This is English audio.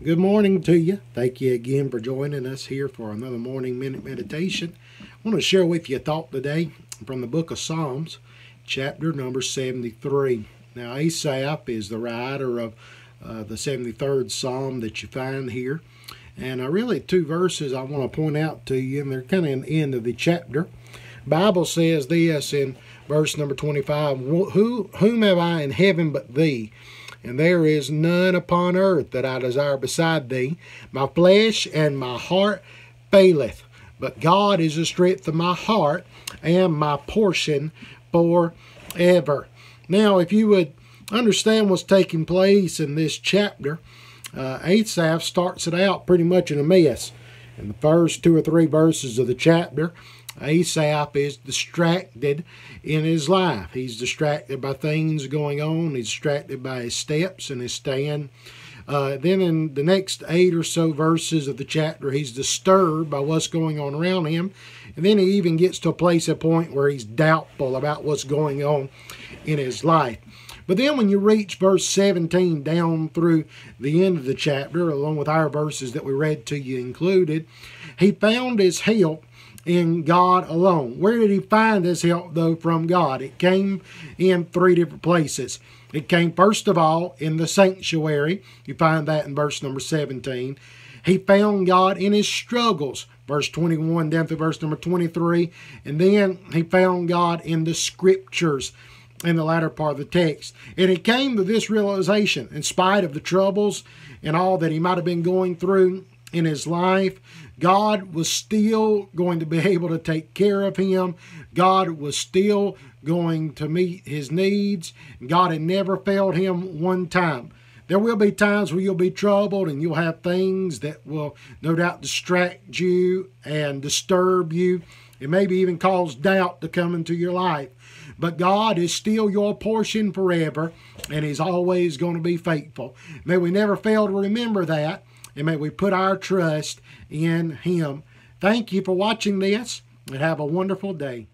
Good morning to you. Thank you again for joining us here for another morning minute meditation. I want to share with you a thought today from the book of Psalms, chapter number 73. Now, Asaph is the writer of the 73rd Psalm that you find here. And really two verses I want to point out to you, and they're kind of in the end of the chapter. The Bible says this in verse number 25, Whom have I in heaven but thee? And there is none upon earth that I desire beside thee. My flesh and my heart faileth, but God is the strength of my heart and my portion forever. Now, if you would understand what's taking place in this chapter, Asaph starts it out pretty much in a mess. In the first 2 or 3 verses of the chapter, Asaph is distracted in his life. He's distracted by things going on. He's distracted by his steps and his stand. Then in the next 8 or so verses of the chapter, he's disturbed by what's going on around him. And then he even gets to a point where he's doubtful about what's going on in his life. But then when you reach verse 17 down through the end of the chapter, along with our verses that we read to you included, he found his help in God alone. Where did he find his help, though, from God? It came in 3 different places. It came, first of all, in the sanctuary. You find that in verse number 17. He found God in his struggles, verse 21 down to verse number 23. And then he found God in the scriptures, in the latter part of the text. And he came to this realization, in spite of the troubles and all that he might have been going through in his life, God was still going to be able to take care of him. God was still going to meet his needs. God had never failed him one time. There will be times where you'll be troubled and you'll have things that will no doubt distract you and disturb you. It maybe even cause doubt to come into your life. But God is still your portion forever, and he's always going to be faithful. May we never fail to remember that, and may we put our trust in him. Thank you for watching this, and have a wonderful day.